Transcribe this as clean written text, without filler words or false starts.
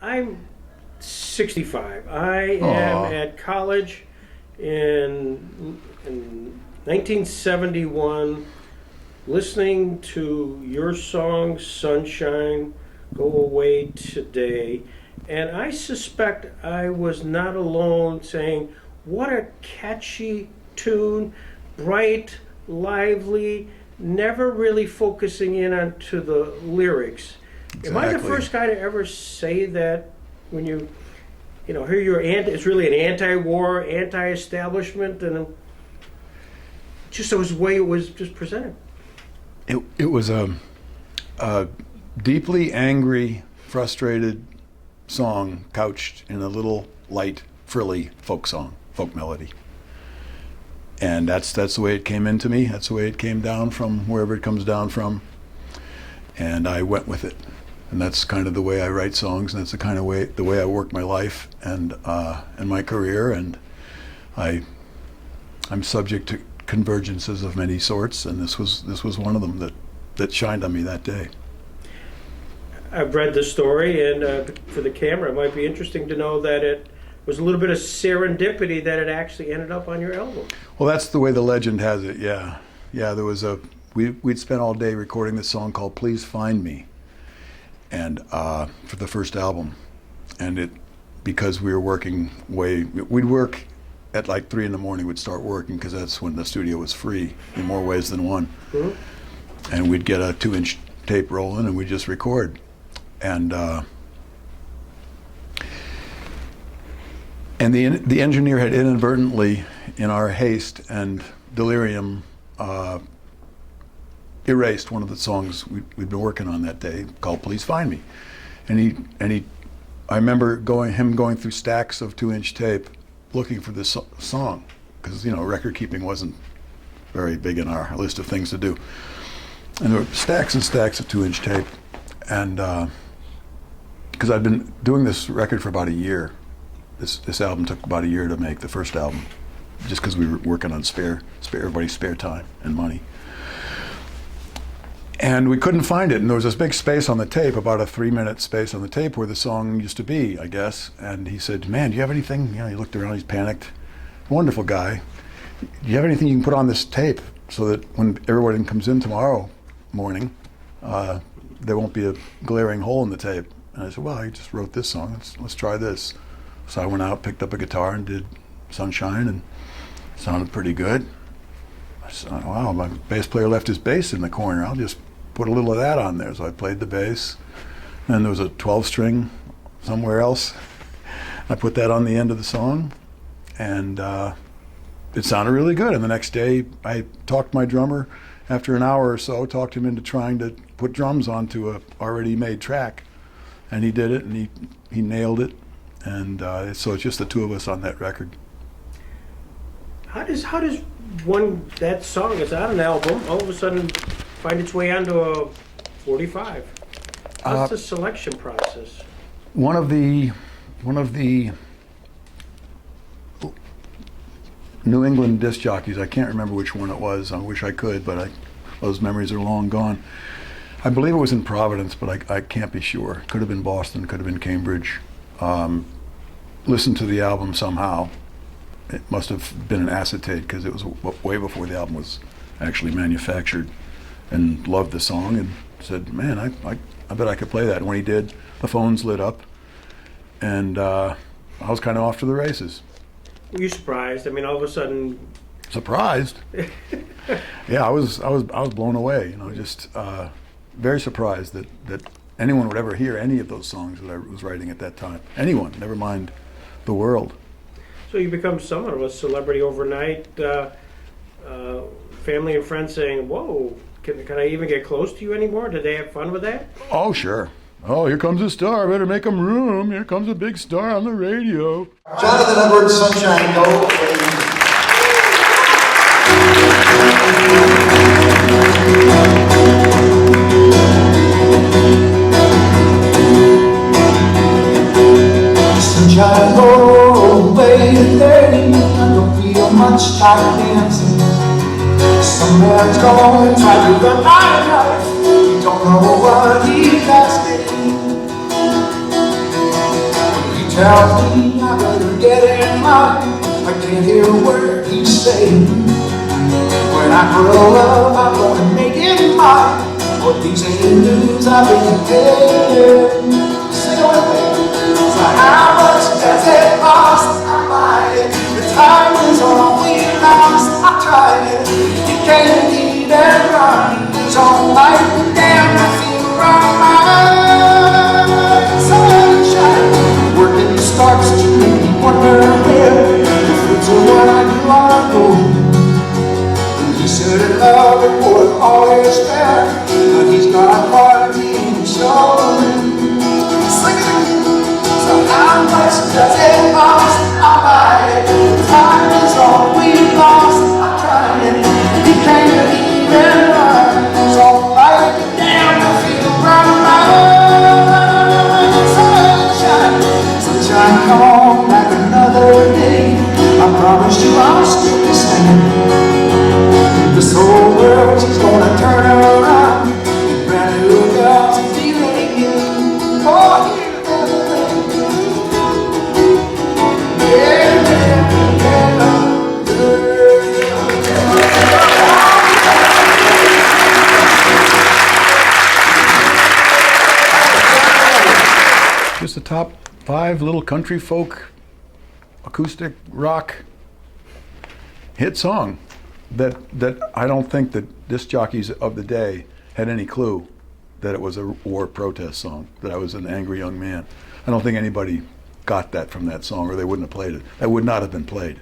I'm 65. I am at college in 1971, listening to your song, Sunshine, Go Away Today. And I suspect I was not alone saying, what a catchy tune, bright, lively, never really focusing in onto the lyrics. Exactly. Am I the first guy to ever say that when you hear it's really an anti-war, anti-establishment, and just the way it was just presented? It was a deeply angry, frustrated song couched in a little light, frilly folk song, folk melody. And that's the way it came into me. That's the way it came down from wherever it comes down from. And I went with it. And that's kind of the way I write songs, and that's the way I work my life and my career. And I'm subject to convergences of many sorts, and this was one of them that shined on me that day. I've read the story, and for the camera, it might be interesting to know that it was a little bit of serendipity that it actually ended up on your album. Well, that's the way the legend has it. Yeah. There was we'd spent all day recording this song called "Please Find Me," and for the first album, and because we were working we'd work at like 3 a.m. We'd start working because that's when the studio was free in more ways than one. Mm-hmm. And we'd get a 2-inch tape rolling and we'd just record. And the engineer had inadvertently, in our haste and delirium, erased one of the songs we'd been working on that day called "Please Find Me," and I remember going through stacks of 2-inch tape looking for this song, because record keeping wasn't very big in our list of things to do, and there were stacks and stacks of 2-inch tape, and because I'd been doing this record for about a year. This album took about a year to make, the first album, just because we were working on everybody's spare time and money. And we couldn't find it, and there was this big space on the tape, about a 3-minute space on the tape where the song used to be, I guess. And he said, "Man, do you have anything?" He looked around, he's panicked. Wonderful guy. "Do you have anything you can put on this tape so that when everybody comes in tomorrow morning, there won't be a glaring hole in the tape?" And I said, "Well, I just wrote this song. Let's try this." So I went out, picked up a guitar, and did "Sunshine," and it sounded pretty good. I said, "Wow, my bass player left his bass in the corner. I'll just put a little of that on there." So I played the bass. And there was a 12-string somewhere else. I put that on the end of the song, and it sounded really good. And the next day, I talked my drummer, after an hour or so, talked him into trying to put drums onto a already made track. And he did it, and he nailed it. And so it's just the two of us on that record. How does that song is on an album all of a sudden find its way onto a 45? How's the selection process? One of the New England disc jockeys, I can't remember which one it was. I wish I could, but those memories are long gone. I believe it was in Providence, but I can't be sure. Could have been Boston, could have been Cambridge. Listened to the album somehow. It must have been an acetate, because it was way before the album was actually manufactured, and loved the song and said, "Man, I bet I could play that." And when he did, the phones lit up, and I was kind of off to the races. Were you surprised? I mean, all of a sudden. Surprised? Yeah, I was blown away. Just very surprised that anyone would ever hear any of those songs that I was writing at that time. Anyone, never mind the world. So you become somewhat of a celebrity overnight. Family and friends saying, "Whoa, can I even get close to you anymore?" Did they have fun with that? Oh, sure. "Oh, here comes a star. Better make him room. Here comes a big star on the radio." Jonathan Edwards, "Sunshine, Go Away." Sunshine, go away today. I don't feel much like dancing. Somewhere's gonna try to run out of life. You don't know what he's asking. tells me I better get in line. I can't hear a word he's saying. When I grow up, I'm gonna make it mine. But these ain't news I've been getting. Sing it with me. So how much does it cost? I buy it. The time is all we lost. I tried it. You can't even run. So like the damn I feel right. Sunshine. Working starts to make me wonder where the fruits of what I do are going. He said that love it was always there, but he's got a heart he ain't showing. Sing it again. So how much does it cost? I buy it. Time is all we lost. I tried it. He can't even run. So like the damn I feel right. Sunshine, sunshine, come on back another day. I promise you I'll still be singing. This whole world, she's gonna turn around. Brand new girls and feeling you. Oh, yeah, Just the top 5 little country folk, acoustic rock hit song that I don't think that disc jockeys of the day had any clue that it was a war protest song, that I was an angry young man. I don't think anybody got that from that song, or they wouldn't have played it. That would not have been played.